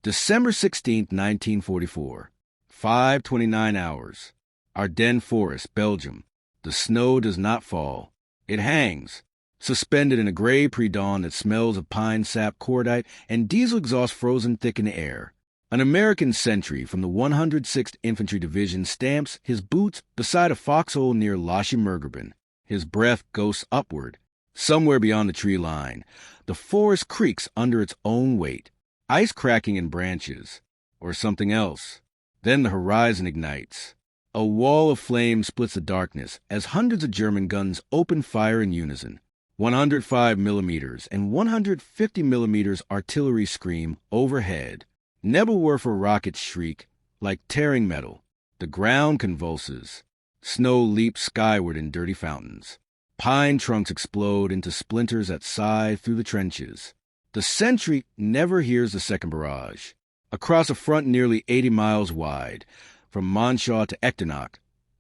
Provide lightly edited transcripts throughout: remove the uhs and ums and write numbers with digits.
December 16, 1944. 5:29 hours. Ardennes Forest, Belgium. The snow does not fall. It hangs, suspended in a gray pre-dawn that smells of pine sap, cordite, and diesel exhaust frozen thick in the air. An American sentry from the 106th Infantry Division stamps his boots beside a foxhole near Lochmergerben. His breath ghosts upward. Somewhere beyond the tree line, the forest creaks under its own weight, ice cracking in branches, or something else. Then the horizon ignites. A wall of flame splits the darkness as hundreds of German guns open fire in unison. 105 millimeters and 150 millimeters artillery scream overhead. Nebelwerfer rockets shriek like tearing metal. The ground convulses. Snow leaps skyward in dirty fountains. Pine trunks explode into splinters that sigh through the trenches. The sentry never hears the second barrage. Across a front nearly 80 miles wide, from Monschau to Echternach,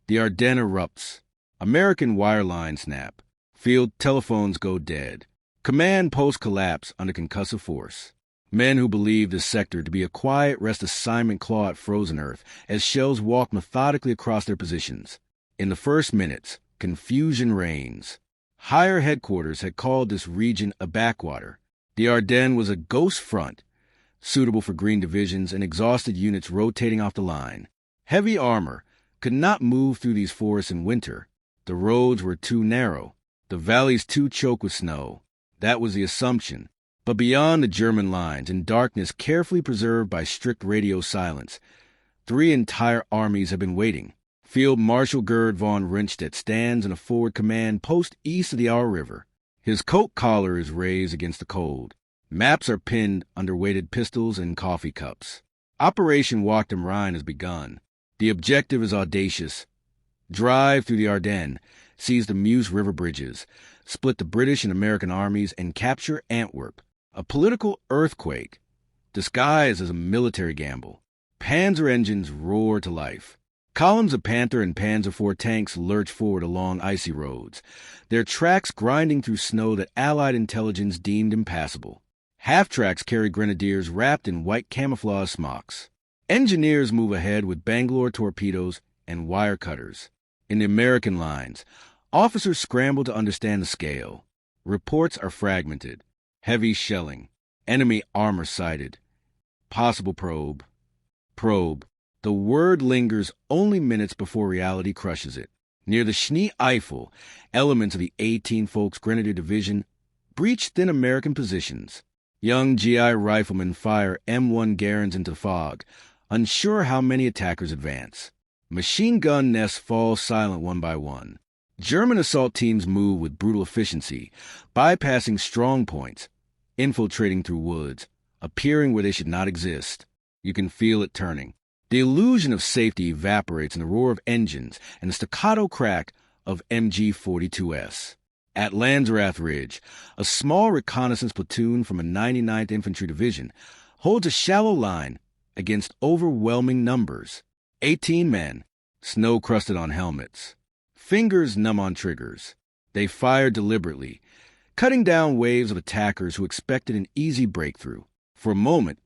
the Ardennes erupts. American wire lines snap. Field telephones go dead. Command posts collapse under concussive force. Men who believe this sector to be a quiet rest assignment claw at frozen earth as shells walk methodically across their positions. In the first minutes, confusion reigns. Higher headquarters had called this region a backwater. The Ardennes was a ghost front, suitable for green divisions and exhausted units rotating off the line. Heavy armor could not move through these forests in winter. The roads were too narrow, the valleys too choked with snow. That was the assumption. But beyond the German lines, in darkness carefully preserved by strict radio silence, 3 entire armies have been waiting. Field Marshal Gerd von Rundstedt stands in a forward command post east of the Aue River. His coat collar is raised against the cold. Maps are pinned under weighted pistols and coffee cups. Operation Walk am Rhein has begun. The objective is audacious. Drive through the Ardennes, seize the Meuse River bridges, split the British and American armies, and capture Antwerp. A political earthquake, disguised as a military gamble. Panzer engines roar to life. Columns of Panther and Panzer IV tanks lurch forward along icy roads, their tracks grinding through snow that Allied intelligence deemed impassable. Half-tracks carry grenadiers wrapped in white camouflage smocks. Engineers move ahead with Bangalore torpedoes and wire cutters. In the American lines, officers scramble to understand the scale. Reports are fragmented. Heavy shelling. Enemy armor sighted. Possible probe. Probe. The word lingers only minutes before reality crushes it. Near the Schnee Eifel, elements of the 18 Volks Grenadier Division breach thin American positions. Young GI riflemen fire M1 Garens into fog, unsure how many attackers advance. Machine gun nests fall silent one by one. German assault teams move with brutal efficiency, bypassing strong points, infiltrating through woods, appearing where they should not exist. You can feel it turning. The illusion of safety evaporates in the roar of engines and the staccato crack of MG-42S. At Lanzerath Ridge, a small reconnaissance platoon from a 99th Infantry Division holds a shallow line against overwhelming numbers. 18 men, snow-crusted on helmets. Fingers numb on triggers. They fire deliberately, cutting down waves of attackers who expected an easy breakthrough. For a moment,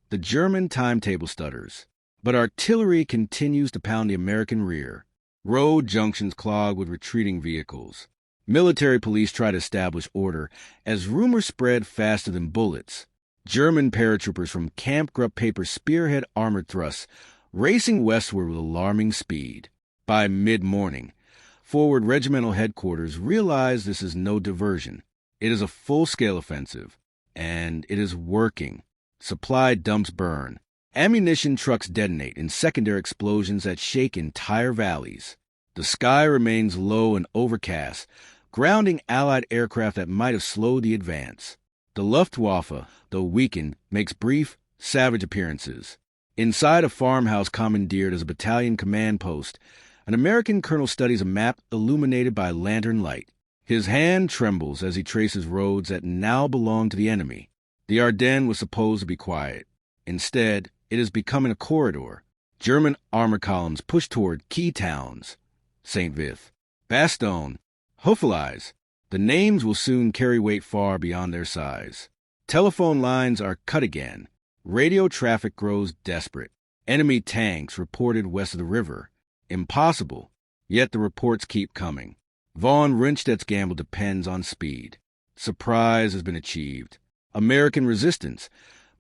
the German timetable stutters, but artillery continues to pound the American rear. Road junctions clog with retreating vehicles. Military police try to establish order as rumors spread faster than bullets. German paratroopers from Camp Grub Paper spearhead armored thrusts, racing westward with alarming speed. By mid-morning, forward regimental headquarters realize this is no diversion. It is a full-scale offensive, and it is working. Supply dumps burn. Ammunition trucks detonate in secondary explosions that shake entire valleys. The sky remains low and overcast, grounding Allied aircraft that might have slowed the advance. The Luftwaffe, though weakened, makes brief, savage appearances. Inside a farmhouse commandeered as a battalion command post, an American colonel studies a map illuminated by lantern light. His hand trembles as he traces roads that now belong to the enemy. The Ardennes was supposed to be quiet. Instead, it is becoming a corridor. German armor columns push toward key towns. St. Vith, Bastogne, Houffalize. The names will soon carry weight far beyond their size. Telephone lines are cut again. Radio traffic grows desperate. Enemy tanks reported west of the river. Impossible. Yet the reports keep coming. Von Rundstedt's gamble depends on speed. Surprise has been achieved. American resistance,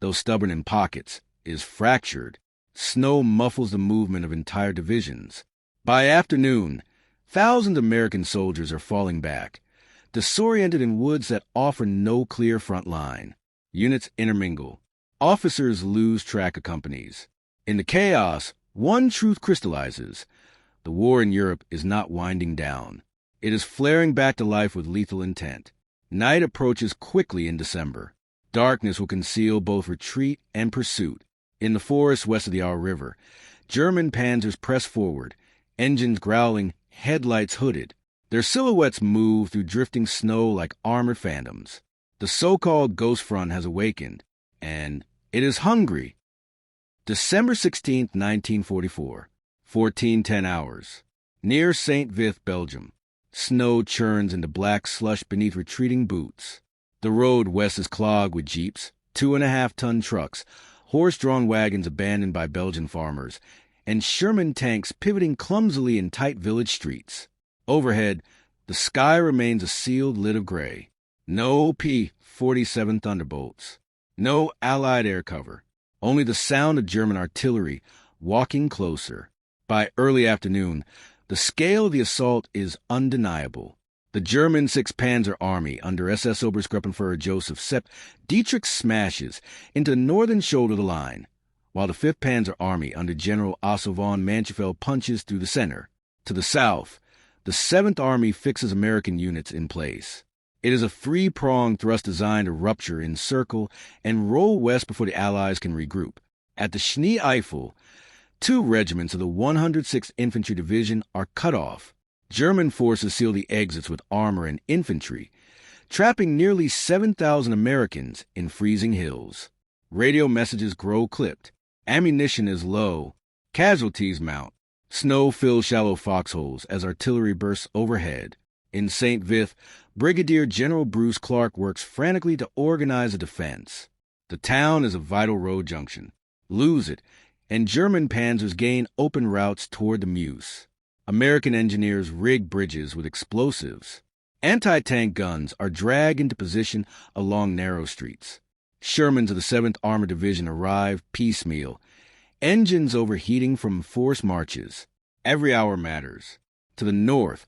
though stubborn in pockets, is fractured. Snow muffles the movement of entire divisions. By afternoon, thousands of American soldiers are falling back, disoriented in woods that offer no clear front line. Units intermingle. Officers lose track of companies. In the chaos, one truth crystallizes. The war in Europe is not winding down. It is flaring back to life with lethal intent. Night approaches quickly in December. Darkness will conceal both retreat and pursuit. In the forest west of the Aar River, German panzers press forward, engines growling, headlights hooded. Their silhouettes move through drifting snow like armored phantoms. The so-called Ghost Front has awakened, and it is hungry. December 16, 1944, 14:10 hours. Near St. Vith, Belgium. Snow churns into black slush beneath retreating boots. The road west is clogged with jeeps, 2.5-ton trucks, horse-drawn wagons abandoned by Belgian farmers, and Sherman tanks pivoting clumsily in tight village streets. Overhead, the sky remains a sealed lid of gray. No P-47 Thunderbolts. No Allied air cover. Only the sound of German artillery walking closer. By early afternoon, the scale of the assault is undeniable. The German 6th Panzer Army under SS Obergruppenführer Joseph Sepp Dietrich smashes into the northern shoulder of the line, while the 5th Panzer Army under General Otto von Manchefeld punches through the center. To the south, the 7th Army fixes American units in place. It is a three-pronged thrust designed to rupture, encircle, and roll west before the Allies can regroup. At the Schnee Eifel, 2 regiments of the 106th Infantry Division are cut off. German forces seal the exits with armor and infantry, trapping nearly 7,000 Americans in freezing hills. Radio messages grow clipped. Ammunition is low. Casualties mount. Snow fills shallow foxholes as artillery bursts overhead. In St. Vith, Brigadier General Bruce Clark works frantically to organize a defense. The town is a vital road junction. Lose it, and German panzers gain open routes toward the Meuse. American engineers rig bridges with explosives. Anti-tank guns are dragged into position along narrow streets. Shermans of the 7th Armored Division arrive piecemeal, engines overheating from forced marches. Every hour matters. To the north,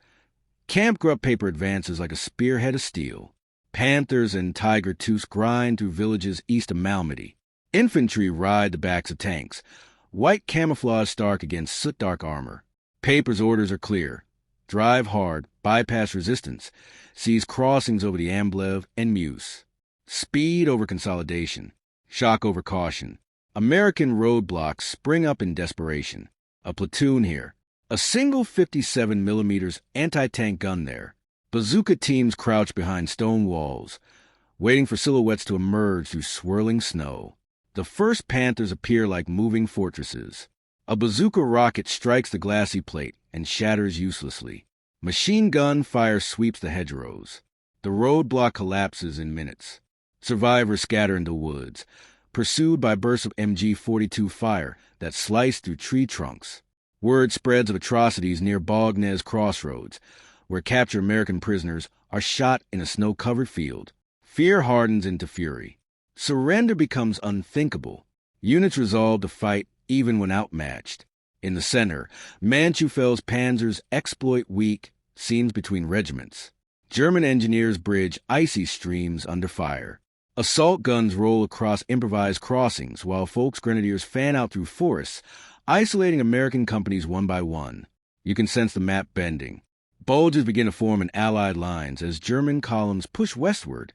Camp Grub Paper advances like a spearhead of steel. Panthers and Tiger Tooths grind through villages east of Malmedy. Infantry ride the backs of tanks, white camouflage stark against soot-dark armor. Paper's orders are clear. Drive hard, bypass resistance, seize crossings over the Amblev and Meuse. Speed over consolidation, shock over caution. American roadblocks spring up in desperation. A platoon here. A single 57mm anti-tank gun there. Bazooka teams crouch behind stone walls, waiting for silhouettes to emerge through swirling snow. The first Panthers appear like moving fortresses. A bazooka rocket strikes the glassy plate and shatters uselessly. Machine gun fire sweeps the hedgerows. The roadblock collapses in minutes. Survivors scatter into woods, pursued by bursts of MG-42 fire that slice through tree trunks. Word spreads of atrocities near Bognez Crossroads, where captured American prisoners are shot in a snow-covered field. Fear hardens into fury. Surrender becomes unthinkable. Units resolve to fight even when outmatched. In the center, Manchefeld's panzers exploit weak seams between regiments. German engineers bridge icy streams under fire. Assault guns roll across improvised crossings, while Volksgrenadiers fan out through forests, isolating American companies one by one. You can sense the map bending. Bulges begin to form in Allied lines as German columns push westward,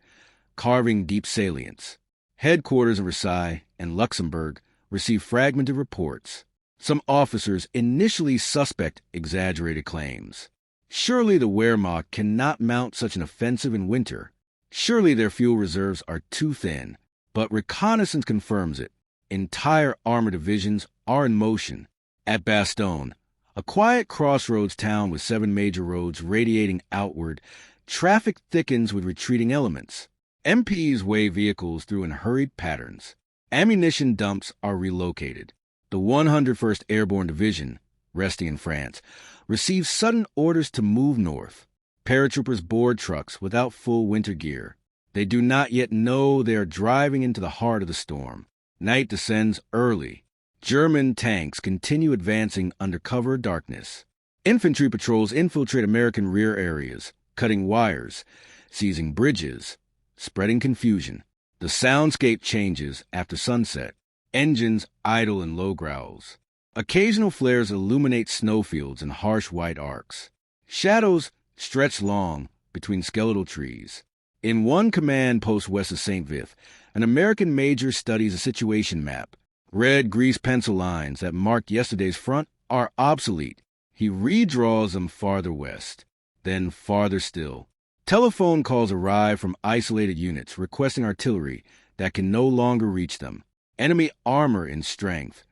carving deep salients. Headquarters in Versailles and Luxembourg receive fragmented reports. Some officers initially suspect exaggerated claims. Surely the Wehrmacht cannot mount such an offensive in winter. Surely their fuel reserves are too thin. But reconnaissance confirms it. Entire armored divisions are in motion. At Bastogne, a quiet crossroads town with 7 major roads radiating outward, traffic thickens with retreating elements. MPs wave vehicles through in hurried patterns. Ammunition dumps are relocated. The 101st Airborne Division, resting in France, receives sudden orders to move north. Paratroopers board trucks without full winter gear. They do not yet know they are driving into the heart of the storm. Night descends early. German tanks continue advancing under cover of darkness. Infantry patrols infiltrate American rear areas, cutting wires, seizing bridges, spreading confusion. The soundscape changes after sunset. Engines idle in low growls. Occasional flares illuminate snowfields in harsh white arcs. Shadows stretch long between skeletal trees. In one command post west of St. Vith, an American major studies a situation map. Red grease pencil lines that marked yesterday's front are obsolete. He redraws them farther west, then farther still. Telephone calls arrive from isolated units requesting artillery that can no longer reach them. Enemy armor in strength.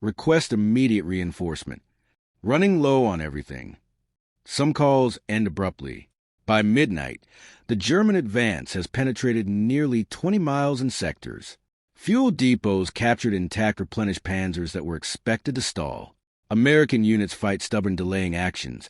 Request immediate reinforcement. Running low on everything. Some calls end abruptly. By midnight, the German advance has penetrated nearly 20 miles in sectors. Fuel depots captured intact replenished panzers that were expected to stall. American units fight stubborn delaying actions,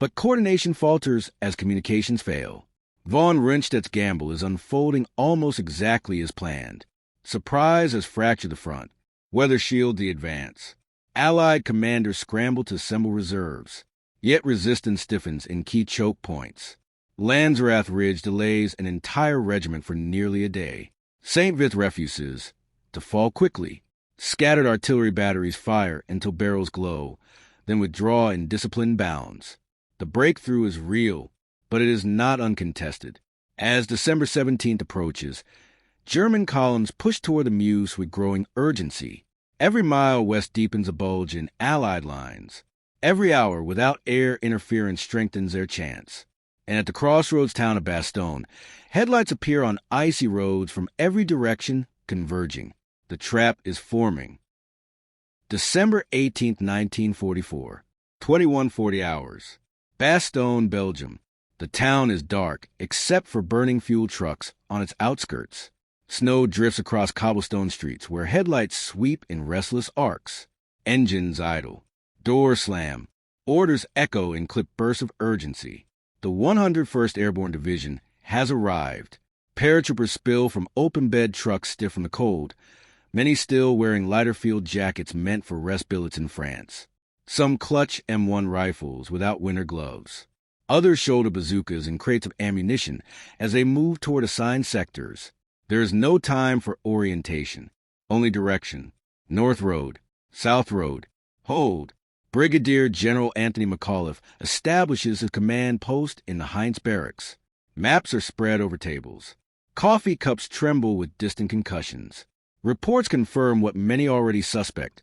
but coordination falters as communications fail. Von Rundstedt's gamble is unfolding almost exactly as planned. Surprise has fractured the front. Weather shield the advance. Allied commanders scramble to assemble reserves. Yet resistance stiffens in key choke points. Landsrath Ridge delays an entire regiment for nearly a day. St. Vith refuses to fall quickly. Scattered artillery batteries fire until barrels glow, then withdraw in disciplined bounds. The breakthrough is real, but it is not uncontested. As December 17th approaches, German columns push toward the Meuse with growing urgency. Every mile west deepens a bulge in Allied lines. Every hour without air interference strengthens their chance. And at the crossroads town of Bastogne, headlights appear on icy roads from every direction, converging. The trap is forming. December 18, 1944, 21:40 hours. Bastogne, Belgium. The town is dark, except for burning fuel trucks on its outskirts. Snow drifts across cobblestone streets where headlights sweep in restless arcs. Engines idle. Doors slam. Orders echo in clipped bursts of urgency. The 101st Airborne Division has arrived. Paratroopers spill from open-bed trucks stiff from the cold, many still wearing lighter field jackets meant for rest billets in France. Some clutch M1 rifles without winter gloves. Others shoulder bazookas and crates of ammunition as they move toward assigned sectors. There is no time for orientation, only direction. North Road, South Road, hold. Brigadier General Anthony McAuliffe establishes his command post in the Heinz barracks. Maps are spread over tables. Coffee cups tremble with distant concussions. Reports confirm what many already suspect.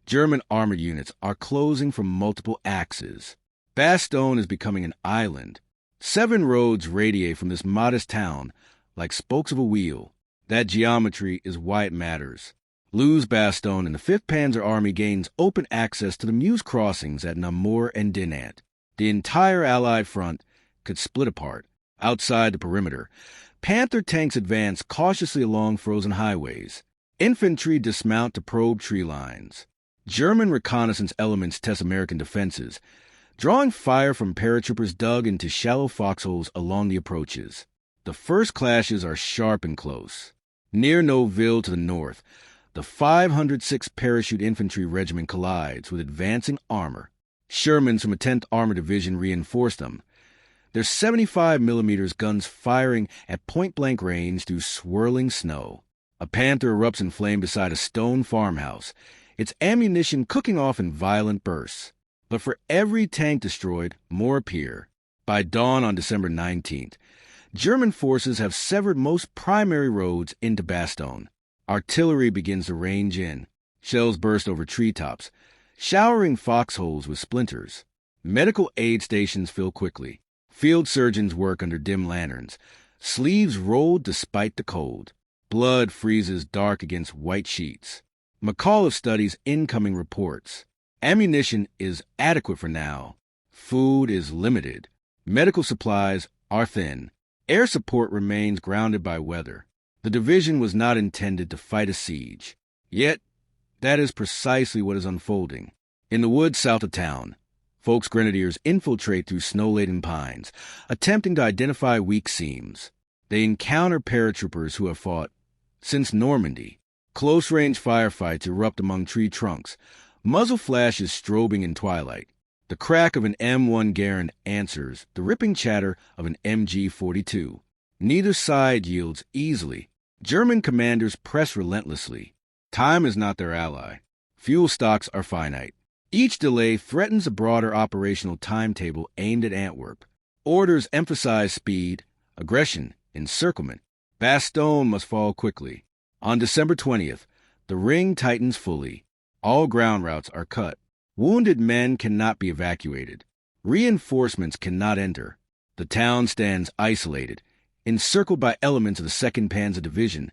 German armored units are closing from multiple axes. Bastogne is becoming an island. 7 roads radiate from this modest town like spokes of a wheel. That geometry is why it matters. Lose Bastogne and the 5th Panzer Army gains open access to the Meuse crossings at Namur and Dinant. The entire Allied front could split apart. Outside the perimeter, Panther tanks advance cautiously along frozen highways. Infantry dismount to probe tree lines. German reconnaissance elements test American defenses, drawing fire from paratroopers dug into shallow foxholes along the approaches. The first clashes are sharp and close. Near Noville to the north, the 506th Parachute Infantry Regiment collides with advancing armor. Shermans from a 10th Armored Division reinforce them. Their 75mm guns firing at point-blank range through swirling snow. A Panther erupts in flame beside a stone farmhouse, its ammunition cooking off in violent bursts. But for every tank destroyed, more appear. By dawn on December 19th, German forces have severed most primary roads into Bastogne. Artillery begins to range in. Shells burst over treetops, showering foxholes with splinters. Medical aid stations fill quickly. Field surgeons work under dim lanterns. Sleeves rolled despite the cold. Blood freezes dark against white sheets. McAuliffe studies incoming reports. Ammunition is adequate for now. Food is limited. Medical supplies are thin. Air support remains grounded by weather. The division was not intended to fight a siege. Yet, that is precisely what is unfolding. In the woods south of town, Folk's grenadiers infiltrate through snow-laden pines, attempting to identify weak seams. They encounter paratroopers who have fought since Normandy. Close-range firefights erupt among tree trunks, muzzle flashes strobing in twilight. The crack of an M1 Garand answers the ripping chatter of an MG-42. Neither side yields easily. German commanders press relentlessly. Time is not their ally. Fuel stocks are finite. Each delay threatens a broader operational timetable aimed at Antwerp. Orders emphasize speed, aggression, encirclement. Bastogne must fall quickly. On December 20th, the ring tightens fully. All ground routes are cut. Wounded men cannot be evacuated. Reinforcements cannot enter. The town stands isolated, encircled by elements of the 2nd Panzer Division,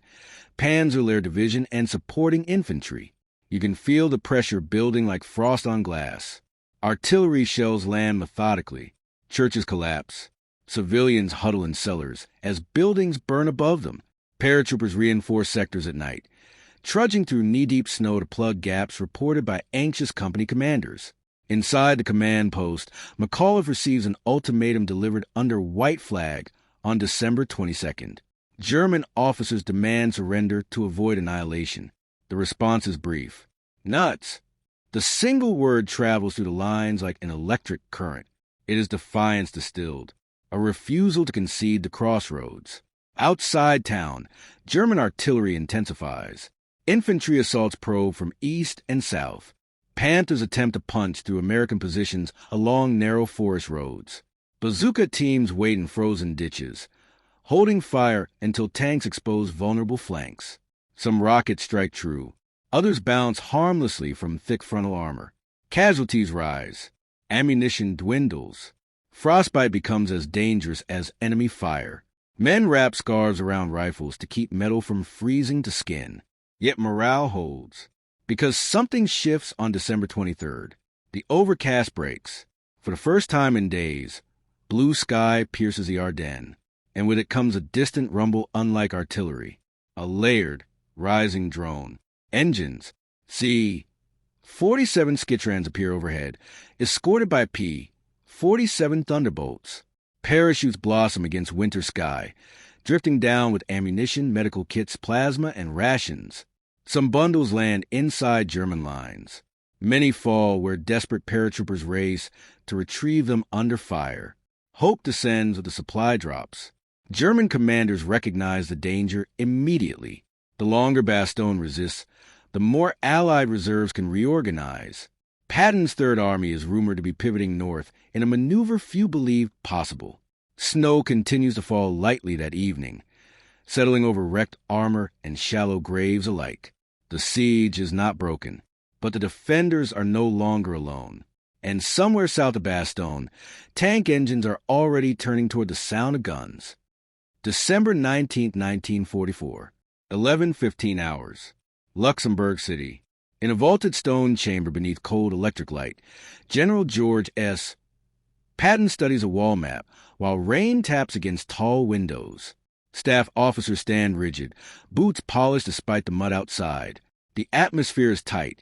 Panzerlehr Division, and supporting infantry. You can feel the pressure building like frost on glass. Artillery shells land methodically. Churches collapse. Civilians huddle in cellars as buildings burn above them. Paratroopers reinforce sectors at night, trudging through knee-deep snow to plug gaps reported by anxious company commanders. Inside the command post, McAuliffe receives an ultimatum delivered under white flag on December 22nd. German officers demand surrender to avoid annihilation. The response is brief. Nuts! The single word travels through the lines like an electric current. It is defiance distilled, a refusal to concede the crossroads. Outside town, German artillery intensifies. Infantry assaults probe from east and south. Panthers attempt to punch through American positions along narrow forest roads. Bazooka teams wait in frozen ditches, holding fire until tanks expose vulnerable flanks. Some rockets strike true. Others bounce harmlessly from thick frontal armor. Casualties rise. Ammunition dwindles. Frostbite becomes as dangerous as enemy fire. Men wrap scarves around rifles to keep metal from freezing to skin. Yet morale holds. Because something shifts on December 23rd. The overcast breaks. For the first time in days, blue sky pierces the Ardennes, and with it comes a distant rumble unlike artillery. A layered, rising drone. Engines. See, 47 Skitrans appear overhead, escorted by P-47 Thunderbolts. Parachutes blossom against winter sky, drifting down with ammunition, medical kits, plasma, and rations. Some bundles land inside German lines. Many fall where desperate paratroopers race to retrieve them under fire. Hope descends with the supply drops. German commanders recognize the danger immediately. The longer Bastogne resists, the more Allied reserves can reorganize. Patton's Third Army is rumored to be pivoting north in a maneuver few believed possible. Snow continues to fall lightly that evening, settling over wrecked armor and shallow graves alike. The siege is not broken, but the defenders are no longer alone. And somewhere south of Bastogne, tank engines are already turning toward the sound of guns. December 19, 1944, 11:15 hours. Luxembourg City. In a vaulted stone chamber beneath cold electric light, General George S. Patton studies a wall map while rain taps against tall windows. Staff officers stand rigid, boots polished despite the mud outside. The atmosphere is tight,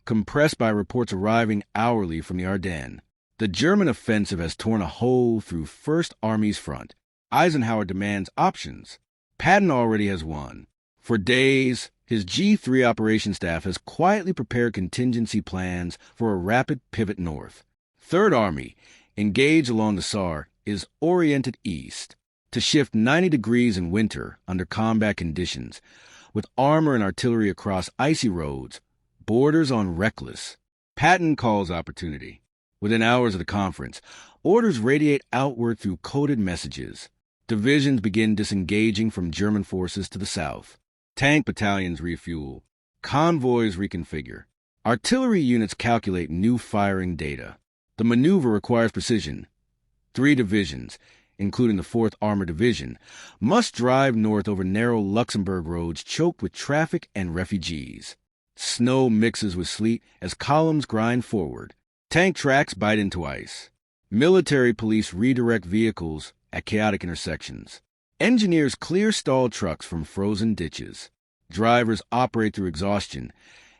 compressed by reports arriving hourly from the Ardennes. The German offensive has torn a hole through First Army's front. Eisenhower demands options. Patton already has won. For days, his G3 operation staff has quietly prepared contingency plans for a rapid pivot north. Third Army, engaged along the Saar, is oriented east, to shift 90 degrees in winter under combat conditions, with armor and artillery across icy roads, borders on reckless. Patton calls opportunity. Within hours of the conference, orders radiate outward through coded messages. Divisions begin disengaging from German forces to the south. Tank battalions refuel. Convoys reconfigure. Artillery units calculate new firing data. The maneuver requires precision. 3 divisions, including the 4th Armored Division, must drive north over narrow Luxembourg roads choked with traffic and refugees. Snow mixes with sleet as columns grind forward. Tank tracks bite into ice. Military police redirect vehicles at chaotic intersections. Engineers clear stalled trucks from frozen ditches. Drivers operate through exhaustion.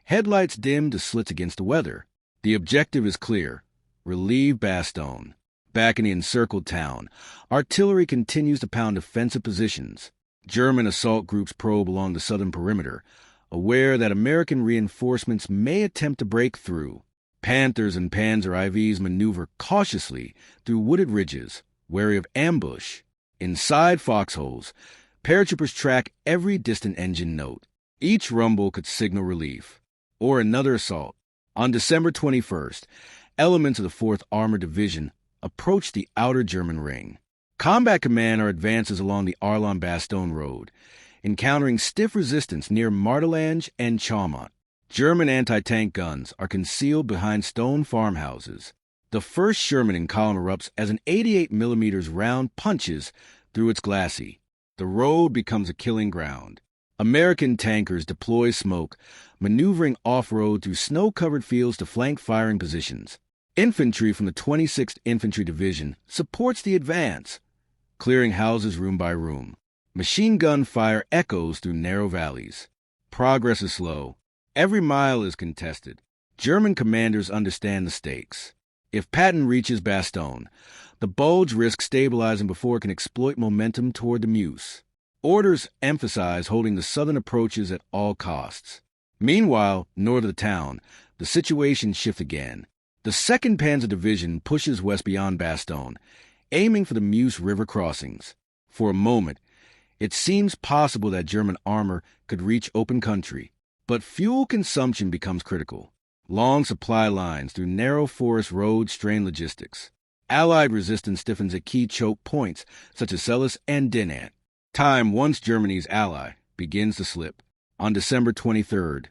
Headlights dim to slits against the weather. The objective is clear: relieve Bastogne. Back in the encircled town, artillery continues to pound defensive positions. German assault groups probe along the southern perimeter, aware that American reinforcements may attempt to break through. Panthers and Panzer IVs maneuver cautiously through wooded ridges, wary of ambush. Inside foxholes, paratroopers track every distant engine note. Each rumble could signal relief, or another assault. On December 21st, elements of the 4th Armored Division approached the outer German ring. Combat Command advances along the Arlon-Bastogne road, encountering stiff resistance near Martelange and Chaumont. German anti-tank guns are concealed behind stone farmhouses. The 1st Sherman in column erupts as an 88mm round punches through its glacis. The road becomes a killing ground. American tankers deploy smoke, maneuvering off-road through snow-covered fields to flank firing positions. Infantry from the 26th Infantry Division supports the advance, clearing houses room by room. Machine gun fire echoes through narrow valleys. Progress is slow. Every mile is contested. German commanders understand the stakes. If Patton reaches Bastogne, the Bulge risks stabilizing before it can exploit momentum toward the Meuse. Orders emphasize holding the southern approaches at all costs. Meanwhile, north of the town, the situation shifts again. The 2nd Panzer Division pushes west beyond Bastogne, aiming for the Meuse River crossings. For a moment, it seems possible that German armor could reach open country, but fuel consumption becomes critical. Long supply lines through narrow forest roads strain logistics. Allied resistance stiffens at key choke points such as Celles and Dinant. Time, once Germany's ally, begins to slip. On December 23rd,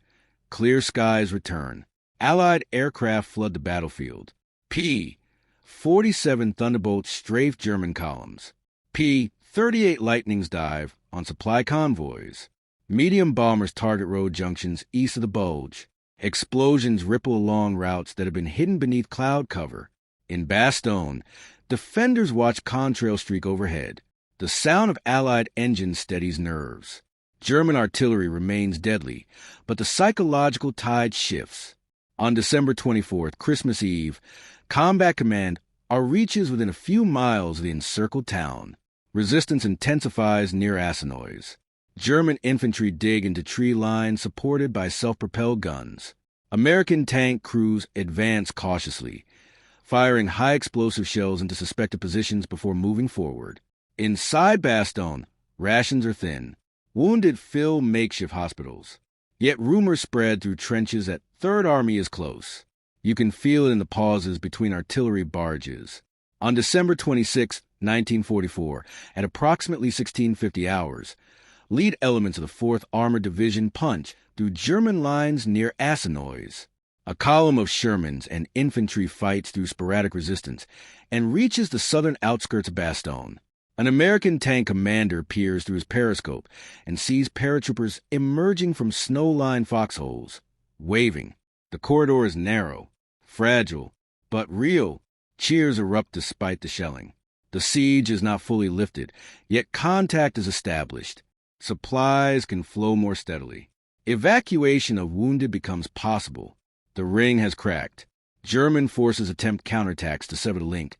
clear skies return. Allied aircraft flood the battlefield. P-47 Thunderbolts strafe German columns. P-38 Lightnings dive on supply convoys. Medium bombers target road junctions east of the Bulge. Explosions ripple along routes that have been hidden beneath cloud cover. In Bastogne, defenders watch contrail streak overhead. The sound of Allied engines steadies nerves. German artillery remains deadly, but the psychological tide shifts. On December 24th, Christmas Eve, Combat Command reaches within a few miles of the encircled town. Resistance intensifies near Assenois. German infantry dig into tree lines supported by self-propelled guns. American tank crews advance cautiously, firing high-explosive shells into suspected positions before moving forward. Inside Bastogne, rations are thin. Wounded fill makeshift hospitals. Yet rumors spread through trenches that Third Army is close. You can feel it in the pauses between artillery barges. On December 26, 1944, at approximately 1650 hours, lead elements of the 4th Armored Division punch through German lines near Assenois. A column of Shermans and infantry fights through sporadic resistance and reaches the southern outskirts of Bastogne. An American tank commander peers through his periscope and sees paratroopers emerging from snow-lined foxholes, waving. The corridor is narrow, fragile, but real. Cheers erupt despite the shelling. The siege is not fully lifted, yet contact is established. Supplies can flow more steadily. Evacuation of wounded becomes possible. The ring has cracked. German forces attempt counterattacks to sever the link,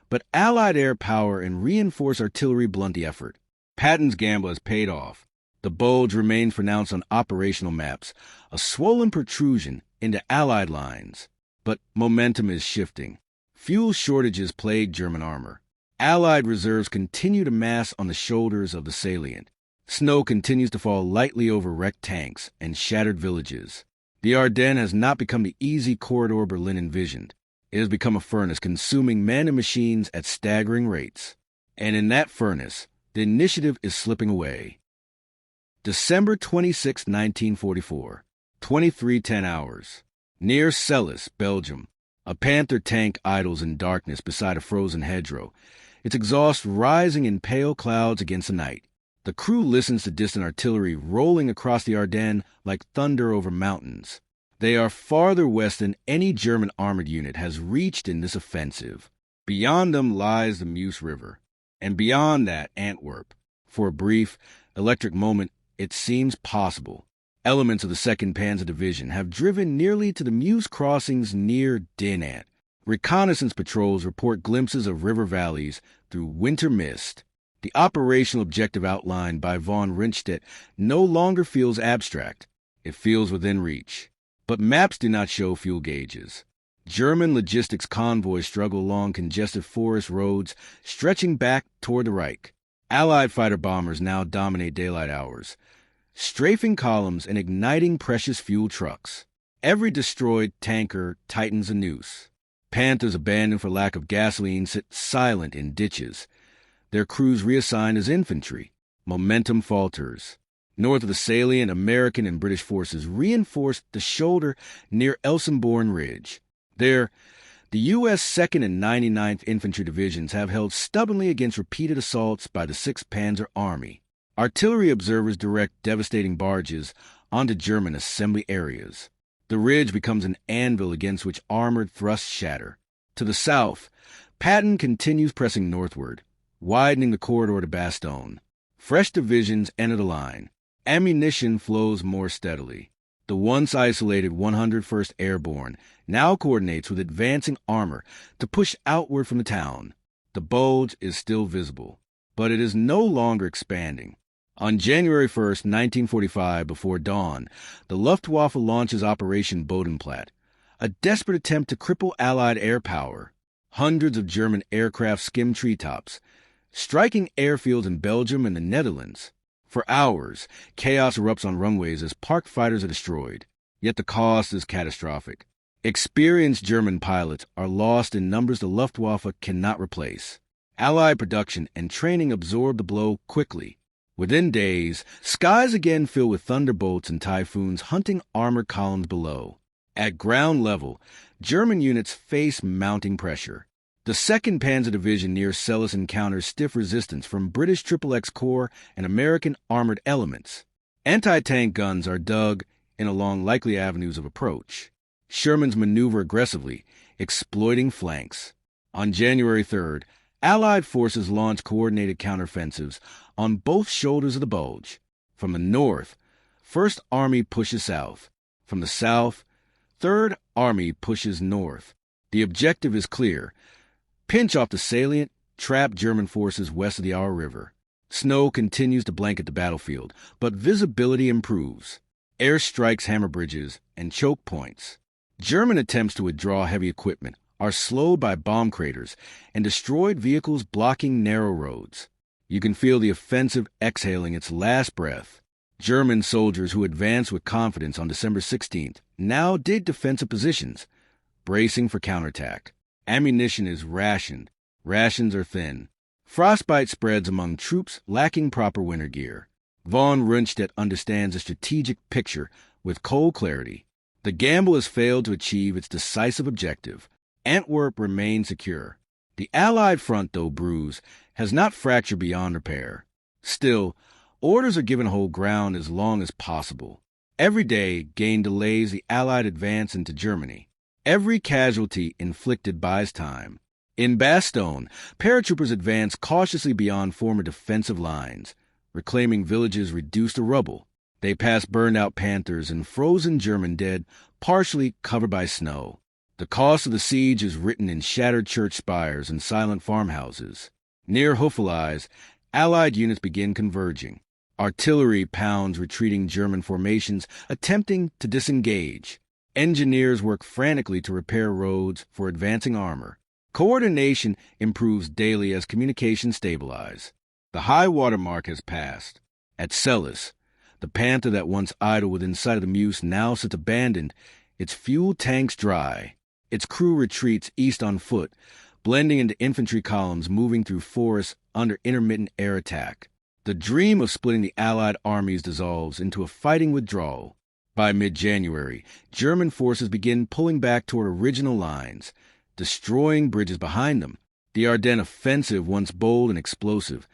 but Allied air power and reinforced artillery blunt the effort. Patton's gamble has paid off. The Bulge remains pronounced on operational maps, a swollen protrusion into Allied lines. But momentum is shifting. Fuel shortages plague German armor. Allied reserves continue to mass on the shoulders of the salient. Snow continues to fall lightly over wrecked tanks and shattered villages. The Ardennes has not become the easy corridor Berlin envisioned. It has become a furnace consuming men and machines at staggering rates. And in that furnace, the initiative is slipping away. December 26, 1944, 23:10 hours. Near Celles, Belgium, a Panther tank idles in darkness beside a frozen hedgerow, its exhaust rising in pale clouds against the night. The crew listens to distant artillery rolling across the Ardennes like thunder over mountains. They are farther west than any German armored unit has reached in this offensive. Beyond them lies the Meuse River, and beyond that, Antwerp. For a brief, electric moment, it seems possible. Elements of the 2nd Panzer Division have driven nearly to the Meuse crossings near Dinant. Reconnaissance patrols report glimpses of river valleys through winter mist. The operational objective outlined by von Rundstedt no longer feels abstract. It feels within reach. But maps do not show fuel gauges. German logistics convoys struggle along congested forest roads stretching back toward the Reich. Allied fighter bombers now dominate daylight hours, strafing columns and igniting precious fuel trucks. Every destroyed tanker tightens a noose. Panthers abandoned for lack of gasoline sit silent in ditches, their crews reassigned as infantry. Momentum falters. North of the salient, American and British forces reinforced the shoulder near Elsenborn Ridge. There, the U.S. 2nd and 99th Infantry Divisions have held stubbornly against repeated assaults by the 6th Panzer Army. Artillery observers direct devastating barges onto German assembly areas. The ridge becomes an anvil against which armored thrusts shatter. To the south, Patton continues pressing northward, widening the corridor to Bastogne. Fresh divisions enter the line. Ammunition flows more steadily. The once isolated 101st Airborne now coordinates with advancing armor to push outward from the town. The Bulge is still visible, but it is no longer expanding. On January 1st, 1945, before dawn, the Luftwaffe launches Operation Bodenplatte, a desperate attempt to cripple Allied air power. Hundreds of German aircraft skim treetops, striking airfields in Belgium and the Netherlands. For hours, chaos erupts on runways as parked fighters are destroyed. Yet the cost is catastrophic. Experienced German pilots are lost in numbers the Luftwaffe cannot replace. Allied production and training absorb the blow quickly. Within days, skies again fill with thunderbolts and typhoons hunting armored columns below. At ground level, German units face mounting pressure. The 2nd Panzer Division near Celles encounters stiff resistance from British XXX Corps and American armored elements. Anti-tank guns are dug in along likely avenues of approach. Shermans maneuver aggressively, exploiting flanks. On January 3rd, Allied forces launch coordinated counteroffensives on both shoulders of the Bulge. From the north, 1st Army pushes south. From the south, 3rd Army pushes north. The objective is clear. Pinch off the salient, trap German forces west of the Aar River. Snow continues to blanket the battlefield, but visibility improves. Air strikes hammer bridges and choke points. German attempts to withdraw heavy equipment are slowed by bomb craters and destroyed vehicles blocking narrow roads. You can feel the offensive exhaling its last breath. German soldiers who advanced with confidence on December 16th now dig defensive positions, bracing for counterattack. Ammunition is rationed. Rations are thin. Frostbite spreads among troops lacking proper winter gear. Von Rundstedt understands the strategic picture with cold clarity. The gamble has failed to achieve its decisive objective. Antwerp remains secure. The Allied front, though bruised, has not fractured beyond repair. Still, orders are given to hold ground as long as possible. Every day gain delays the Allied advance into Germany. Every casualty inflicted buys time. In Bastogne, paratroopers advance cautiously beyond former defensive lines, reclaiming villages reduced to rubble. They pass burned-out Panthers and frozen German dead, partially covered by snow. The cost of the siege is written in shattered church spires and silent farmhouses. Near Houffalize, Allied units begin converging. Artillery pounds retreating German formations, attempting to disengage. Engineers work frantically to repair roads for advancing armor. Coordination improves daily as communications stabilize. The high water mark has passed. At Celles, the Panther that once idled within sight of the Meuse now sits abandoned, its fuel tanks dry. Its crew retreats east on foot, blending into infantry columns moving through forests under intermittent air attack. The dream of splitting the Allied armies dissolves into a fighting withdrawal. By mid-January, German forces begin pulling back toward original lines, destroying bridges behind them. The Ardennes Offensive, once bold and explosive,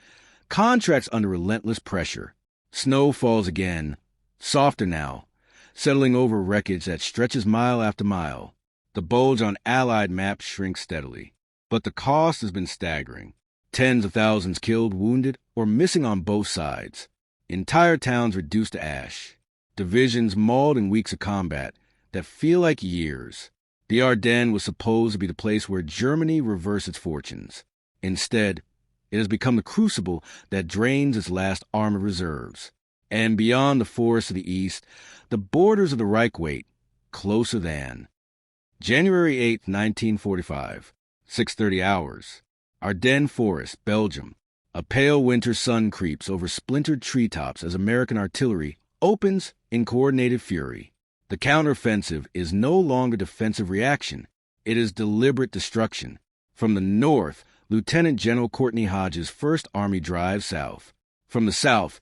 contracts under relentless pressure. Snow falls again, softer now, settling over wreckage that stretches mile after mile. The bulge on Allied maps shrinks steadily. But the cost has been staggering. Tens of thousands killed, wounded, or missing on both sides. Entire towns reduced to ash. Divisions mauled in weeks of combat that feel like years. The Ardennes was supposed to be the place where Germany reversed its fortunes. Instead, it has become the crucible that drains its last armored reserves. And beyond the forests of the east, the borders of the Reich wait, closer than. January 8, 1945, 6:30 hours. Ardennes Forest, Belgium. A pale winter sun creeps over splintered treetops as American artillery opens in coordinated fury. The counteroffensive is no longer defensive reaction. It is deliberate destruction. From the north, Lieutenant General Courtney Hodges' First Army drives south. From the south,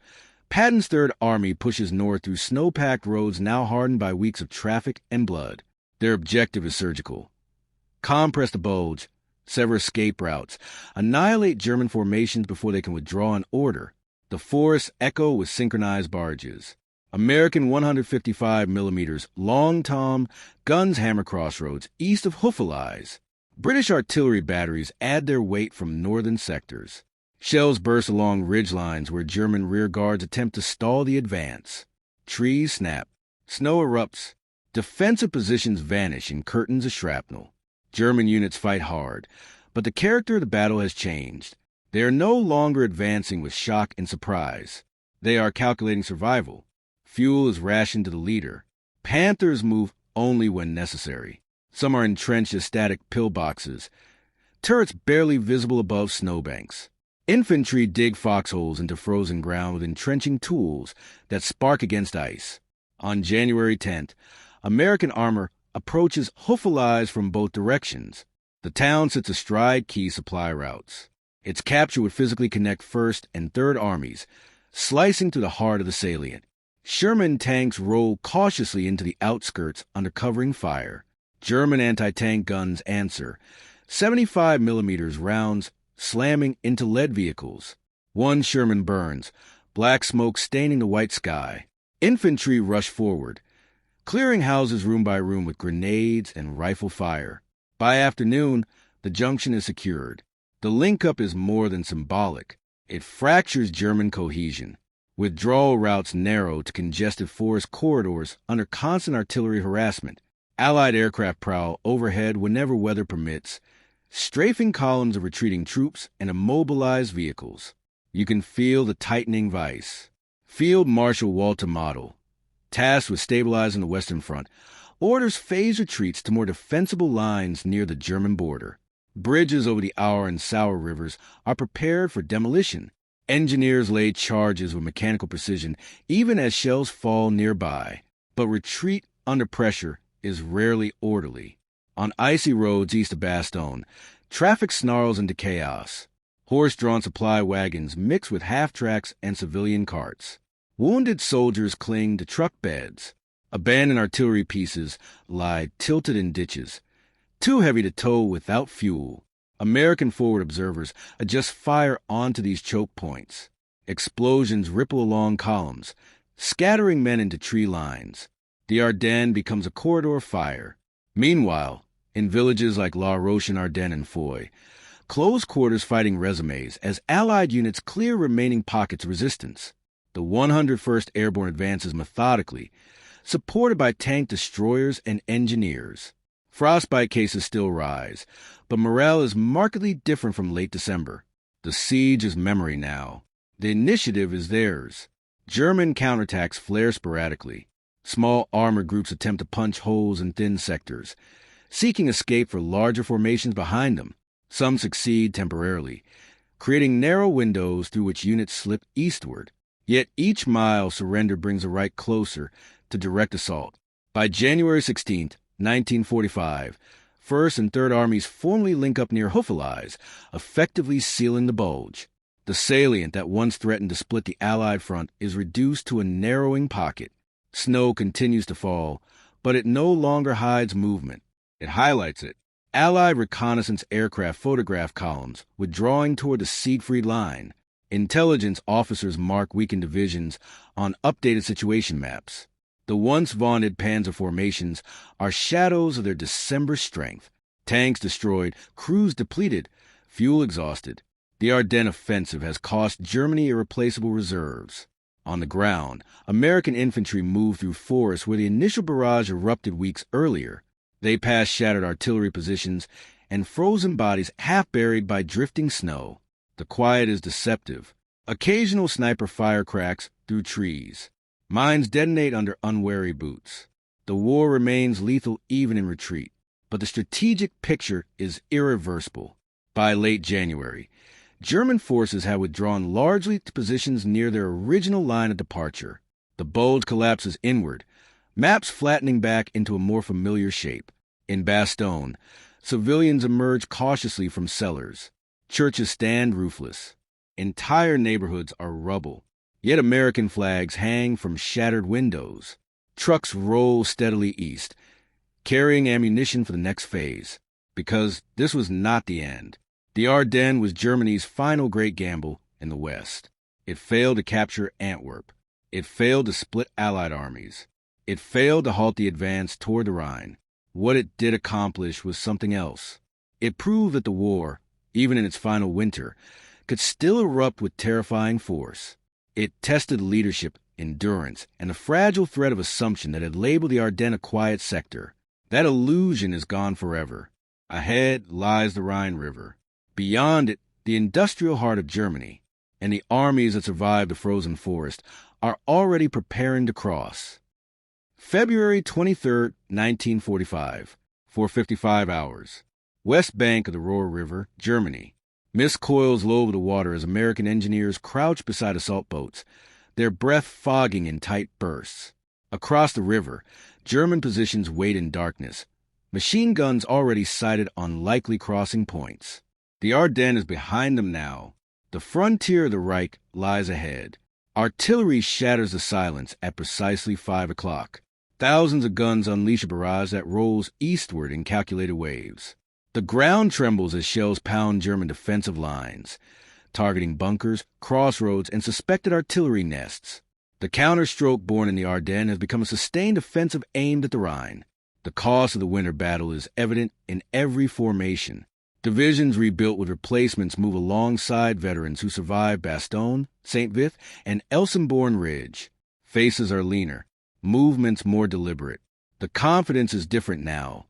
Patton's Third Army pushes north through snow-packed roads now hardened by weeks of traffic and blood. Their objective is surgical. Compress the Bulge, sever escape routes, annihilate German formations before they can withdraw in order. The forests echo with synchronized barges. American 155 mm Long Tom guns hammer crossroads east of Houffalize. British artillery batteries add their weight from northern sectors. Shells burst along ridge lines where German rear guards attempt to stall the advance. Trees snap. Snow erupts. Defensive positions vanish in curtains of shrapnel. German units fight hard, but the character of the battle has changed. They are no longer advancing with shock and surprise. They are calculating survival. Fuel is rationed to the leader. Panthers move only when necessary. Some are entrenched as static pillboxes, turrets barely visible above snowbanks. Infantry dig foxholes into frozen ground with entrenching tools that spark against ice. On January 10th, American armor approaches Houffalize from both directions. The town sits astride key supply routes. Its capture would physically connect First and Third Armies, slicing through the heart of the salient. Sherman tanks roll cautiously into the outskirts under covering fire. German anti-tank guns answer, 75 mm rounds slamming into lead vehicles. One Sherman burns, black smoke staining the white sky. Infantry rush forward, clearing houses room by room with grenades and rifle fire. By afternoon, the junction is secured. The link-up is more than symbolic. It fractures German cohesion. Withdrawal routes narrow to congested forest corridors under constant artillery harassment. Allied aircraft prowl overhead whenever weather permits, strafing columns of retreating troops and immobilized vehicles. You can feel the tightening vice. Field Marshal Walter Model, tasked with stabilizing the Western Front, orders phased retreats to more defensible lines near the German border. Bridges over the Aur and Sauer rivers are prepared for demolition. Engineers lay charges with mechanical precision even as shells fall nearby. But retreat under pressure is rarely orderly. On icy roads east of Bastogne, traffic snarls into chaos. Horse-drawn supply wagons mix with half-tracks and civilian carts. Wounded soldiers cling to truck beds. Abandoned artillery pieces lie tilted in ditches, too heavy to tow without fuel. American forward observers adjust fire onto these choke points. Explosions ripple along columns, scattering men into tree lines. The Ardennes becomes a corridor of fire. Meanwhile, in villages like La Roche-en-Ardennes and Foy, close quarters fighting resumes as Allied units clear remaining pockets of resistance. The 101st Airborne advances methodically, supported by tank destroyers and engineers. Frostbite cases still rise, but morale is markedly different from late December. The siege is memory now. The initiative is theirs. German counterattacks flare sporadically. Small armored groups attempt to punch holes in thin sectors, seeking escape for larger formations behind them. Some succeed temporarily, creating narrow windows through which units slip eastward. Yet each mile surrender brings the right closer to direct assault. By January 16, 1945, First and Third Armies formally link up near Houffalize, effectively sealing the Bulge. The salient that once threatened to split the Allied front is reduced to a narrowing pocket. Snow continues to fall, but it no longer hides movement. It highlights it. Allied reconnaissance aircraft photograph columns withdrawing toward the Siegfried Line. Intelligence officers mark weakened divisions on updated situation maps. The once vaunted panzer formations are shadows of their December strength. Tanks destroyed, crews depleted, fuel exhausted. The Ardennes Offensive has cost Germany irreplaceable reserves. On the ground, American infantry moved through forests where the initial barrage erupted weeks earlier. They passed shattered artillery positions and frozen bodies half buried by drifting snow. The quiet is deceptive. Occasional sniper fire cracks through trees. Mines detonate under unwary boots. The war remains lethal even in retreat, but the strategic picture is irreversible. By late January, German forces had withdrawn largely to positions near their original line of departure. The Bulge collapses inward, maps flattening back into a more familiar shape. In Bastogne, civilians emerge cautiously from cellars. Churches stand roofless. Entire neighborhoods are rubble, yet American flags hang from shattered windows. Trucks roll steadily east, carrying ammunition for the next phase, because this was not the end. The Ardennes was Germany's final great gamble in the West. It failed to capture Antwerp. It failed to split Allied armies. It failed to halt the advance toward the Rhine. What it did accomplish was something else. It proved that the war, even in its final winter, could still erupt with terrifying force. It tested leadership, endurance, and the fragile thread of assumption that had labeled the Ardennes a quiet sector. That illusion is gone forever. Ahead lies the Rhine River. Beyond it, the industrial heart of Germany, and the armies that survived the frozen forest are already preparing to cross. February 23, 1945, for 55 hours. West bank of the Ruhr River, Germany. Mist coils low over the water as American engineers crouch beside assault boats, their breath fogging in tight bursts. Across the river, German positions wait in darkness, machine guns already sighted on likely crossing points. The Ardennes is behind them now. The frontier of the Reich lies ahead. Artillery shatters the silence at precisely 5 o'clock. Thousands of guns unleash a barrage that rolls eastward in calculated waves. The ground trembles as shells pound German defensive lines, targeting bunkers, crossroads, and suspected artillery nests. The counterstroke born in the Ardennes has become a sustained offensive aimed at the Rhine. The cost of the winter battle is evident in every formation. Divisions rebuilt with replacements move alongside veterans who survived Bastogne, St. Vith, and Elsenborn Ridge. Faces are leaner, movements more deliberate. The confidence is different now,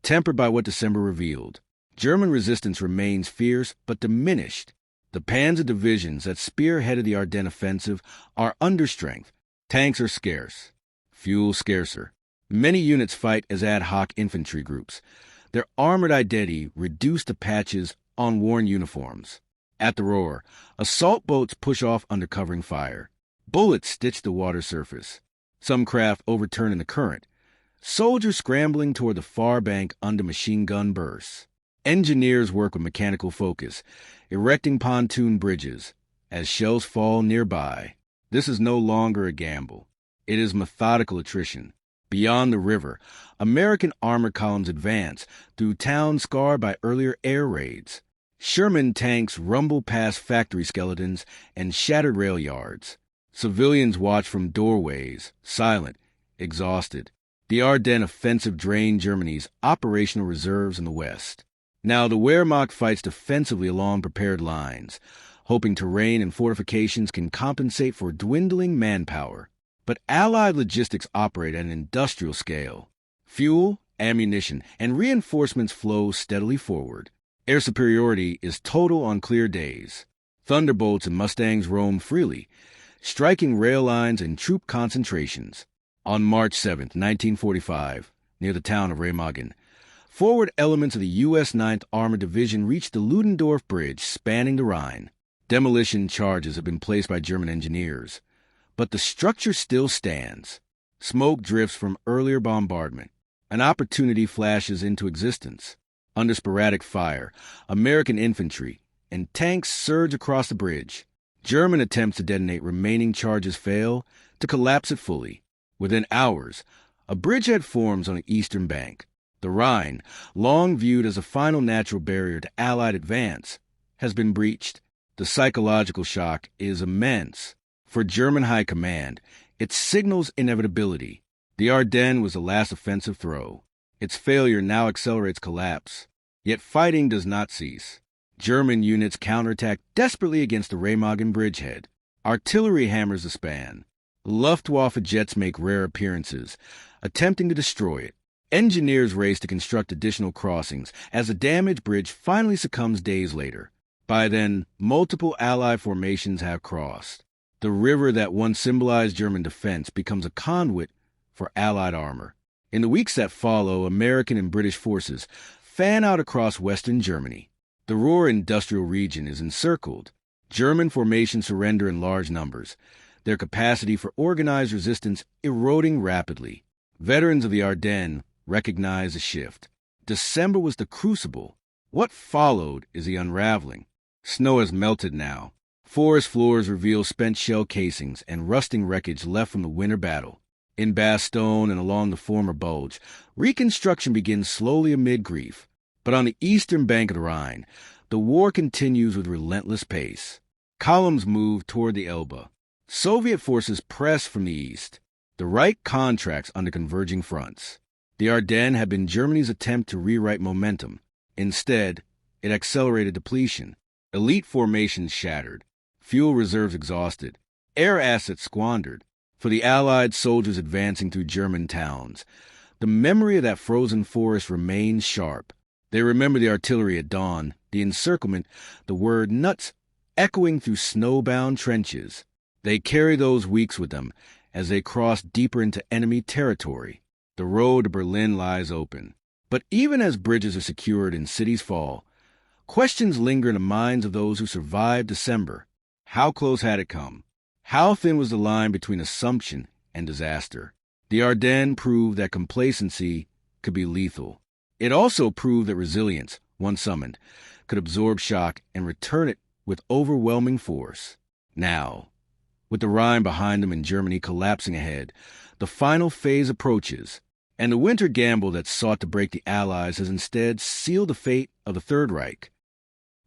tempered by what December revealed. German resistance remains fierce but diminished. The Panzer Divisions that spearheaded the Ardennes Offensive are under strength. Tanks are scarce. Fuel scarcer. Many units fight as ad hoc infantry groups, their armored identity reduced to patches on worn uniforms. At the Ruhr, assault boats push off under covering fire. Bullets stitch the water surface. Some craft overturn in the current. Soldiers scrambling toward the far bank under machine gun bursts. Engineers work with mechanical focus, erecting pontoon bridges. As shells fall nearby, this is no longer a gamble. It is methodical attrition. Beyond the river, American armored columns advance through towns scarred by earlier air raids. Sherman tanks rumble past factory skeletons and shattered rail yards. Civilians watch from doorways, silent, exhausted. The Ardennes Offensive drained Germany's operational reserves in the west. Now the Wehrmacht fights defensively along prepared lines, hoping terrain and fortifications can compensate for dwindling manpower. But Allied logistics operate at an industrial scale. Fuel, ammunition, and reinforcements flow steadily forward. Air superiority is total on clear days. Thunderbolts and Mustangs roam freely, striking rail lines and troop concentrations. On March 7, 1945, near the town of Remagen, forward elements of the U.S. 9th Armored Division reached the Ludendorff Bridge spanning the Rhine. Demolition charges have been placed by German engineers. But the structure still stands. Smoke drifts from earlier bombardment. An opportunity flashes into existence. Under sporadic fire, American infantry and tanks surge across the bridge. German attempts to detonate remaining charges fail to collapse it fully. Within hours, a bridgehead forms on the eastern bank. The Rhine, long viewed as a final natural barrier to Allied advance, has been breached. The psychological shock is immense. For German high command, it signals inevitability. The Ardennes was the last offensive throw. Its failure now accelerates collapse. Yet fighting does not cease. German units counterattack desperately against the Remagen bridgehead. Artillery hammers the span. Luftwaffe jets make rare appearances, attempting to destroy it. Engineers race to construct additional crossings as the damaged bridge finally succumbs days later. By then, multiple Allied formations have crossed. The river that once symbolized German defense becomes a conduit for Allied armor. In the weeks that follow, American and British forces fan out across western Germany. The Ruhr industrial region is encircled. German formations surrender in large numbers, their capacity for organized resistance eroding rapidly. Veterans of the Ardennes recognize the shift. December was the crucible. What followed is the unraveling. Snow has melted now. Forest floors reveal spent shell casings and rusting wreckage left from the winter battle. In Bastogne and along the former Bulge, reconstruction begins slowly amid grief. But on the eastern bank of the Rhine, the war continues with relentless pace. Columns move toward the Elbe. Soviet forces press from the east. The Reich contracts under converging fronts. The Ardennes had been Germany's attempt to rewrite momentum. Instead, it accelerated depletion. Elite formations shattered. Fuel reserves exhausted. Air assets squandered. For the Allied soldiers advancing through German towns, the memory of that frozen forest remains sharp. They remember the artillery at dawn, the encirclement, the word nuts echoing through snowbound trenches. They carry those weeks with them as they cross deeper into enemy territory. The road to Berlin lies open. But even as bridges are secured and cities fall, questions linger in the minds of those who survived December. How close had it come? How thin was the line between assumption and disaster? The Ardennes proved that complacency could be lethal. It also proved that resilience, once summoned, could absorb shock and return it with overwhelming force. Now, with the Rhine behind them and Germany collapsing ahead, the final phase approaches, and the winter gamble that sought to break the Allies has instead sealed the fate of the Third Reich.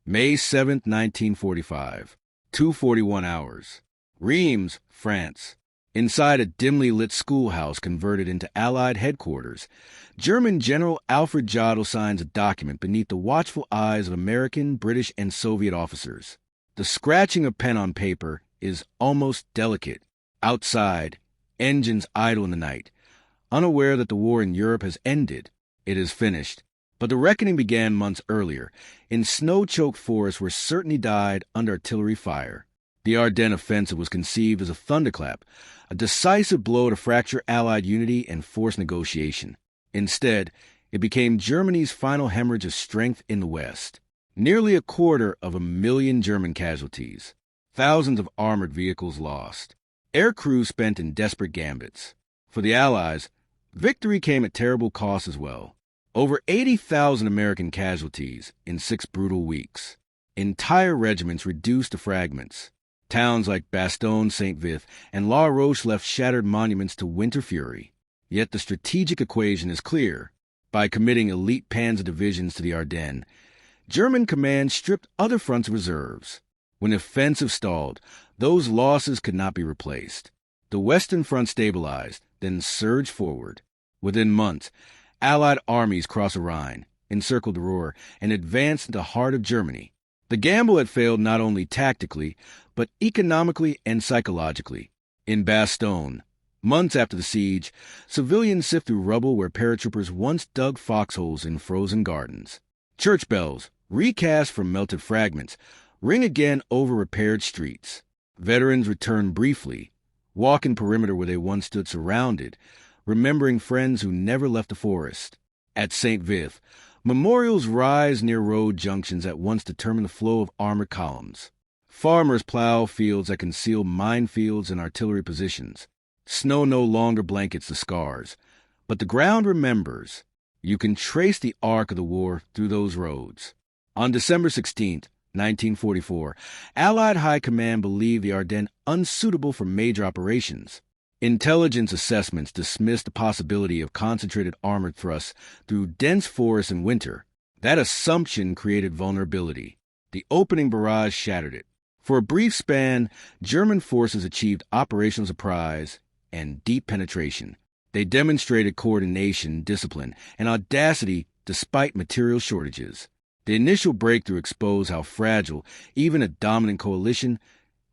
May 7, 1945, 2:41 hours. Reims, France. Inside a dimly lit schoolhouse converted into Allied headquarters, German General Alfred Jodl signs a document beneath the watchful eyes of American, British, and Soviet officers. The scratching of pen on paper is almost delicate. Outside, engines idle in the night, unaware that the war in Europe has ended. It is finished. But the reckoning began months earlier, in snow-choked forests where certainty died under artillery fire. The Ardennes Offensive was conceived as a thunderclap, a decisive blow to fracture Allied unity and force negotiation. Instead, it became Germany's final hemorrhage of strength in the West. Nearly 250,000 German casualties. Thousands of armored vehicles lost. Air crews spent in desperate gambits. For the Allies, victory came at terrible cost as well. Over 80,000 American casualties in 6 brutal weeks. Entire regiments reduced to fragments. Towns like Bastogne, St. Vith, and La Roche left shattered monuments to winter fury. Yet the strategic equation is clear. By committing elite Panzer Divisions to the Ardennes, German command stripped other fronts of reserves. When the offensive stalled, those losses could not be replaced. The Western Front stabilized, then surged forward. Within months, Allied armies crossed the Rhine, encircled the Ruhr, and advanced into the heart of Germany. The gamble had failed not only tactically, but economically and psychologically. In Bastogne, months after the siege, civilians sift through rubble where paratroopers once dug foxholes in frozen gardens. Church bells, recast from melted fragments, ring again over repaired streets. Veterans return briefly, walk in perimeter where they once stood surrounded, remembering friends who never left the forest. At St. Vith, memorials rise near road junctions that once determined the flow of armored columns. Farmers plow fields that conceal minefields and artillery positions. Snow no longer blankets the scars, but the ground remembers. You can trace the arc of the war through those roads. On December 16, 1944, Allied High Command believed the Ardennes unsuitable for major operations. Intelligence assessments dismissed the possibility of concentrated armored thrusts through dense forests in winter. That assumption created vulnerability. The opening barrage shattered it. For a brief span, German forces achieved operational surprise and deep penetration. They demonstrated coordination, discipline, and audacity despite material shortages. The initial breakthrough exposed how fragile even a dominant coalition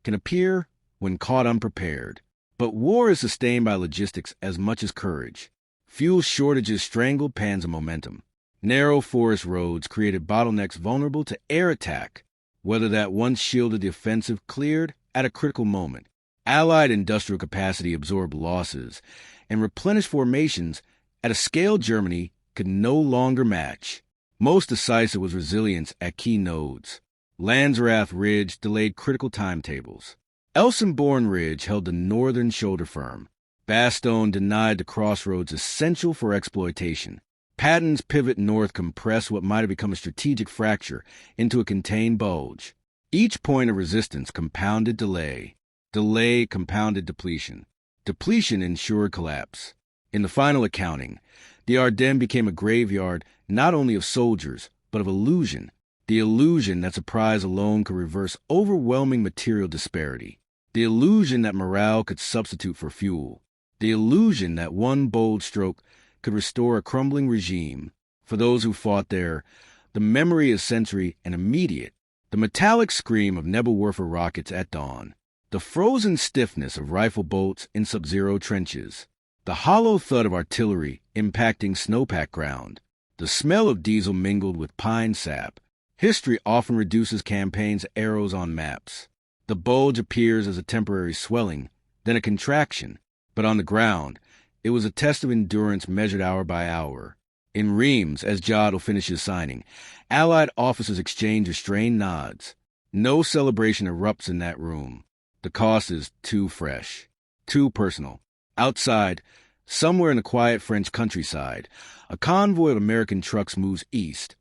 can appear when caught unprepared. But war is sustained by logistics as much as courage. Fuel shortages strangled Panzer momentum. Narrow forest roads created bottlenecks vulnerable to air attack, whether that once shielded the offensive cleared at a critical moment. Allied industrial capacity absorbed losses and replenished formations at a scale Germany could no longer match. Most decisive was resilience at key nodes. Landsrath Ridge delayed critical timetables. Elsenborn Ridge held the northern shoulder firm. Bastogne denied the crossroads essential for exploitation. Patton's pivot north compressed what might have become a strategic fracture into a contained bulge. Each point of resistance compounded delay. Delay compounded depletion. Depletion ensured collapse. In the final accounting, the Ardennes became a graveyard not only of soldiers, but of illusion. The illusion that surprise alone could reverse overwhelming material disparity. The illusion that morale could substitute for fuel. The illusion that one bold stroke could restore a crumbling regime. For those who fought there, the memory is sensory and immediate. The metallic scream of Nebelwerfer rockets at dawn. The frozen stiffness of rifle bolts in sub-zero trenches. The hollow thud of artillery impacting snowpack ground. The smell of diesel mingled with pine sap. History often reduces campaigns to arrows on maps. The bulge appears as a temporary swelling, then a contraction. But on the ground, it was a test of endurance measured hour by hour. In Reims, as Jodl finishes signing, Allied officers exchange restrained nods. No celebration erupts in that room. The cost is too fresh, too personal. Outside, somewhere in the quiet French countryside, a convoy of American trucks moves east,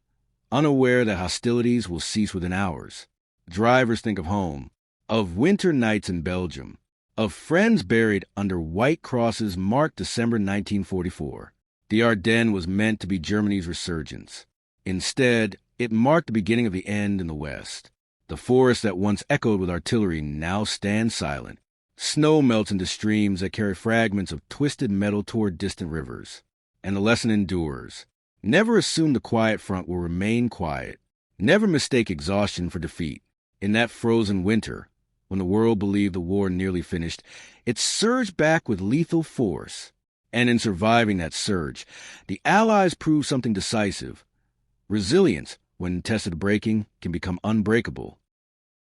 unaware that hostilities will cease within hours. Drivers think of home, of winter nights in Belgium, of friends buried under white crosses marked December 1944. The Ardennes was meant to be Germany's resurgence. Instead, it marked the beginning of the end in the West. The forest that once echoed with artillery now stands silent. Snow melts into streams that carry fragments of twisted metal toward distant rivers. And the lesson endures. Never assume the quiet front will remain quiet. Never mistake exhaustion for defeat. In that frozen winter, when the world believed the war nearly finished, it surged back with lethal force. And in surviving that surge, the Allies proved something decisive. Resilience, when tested breaking, can become unbreakable.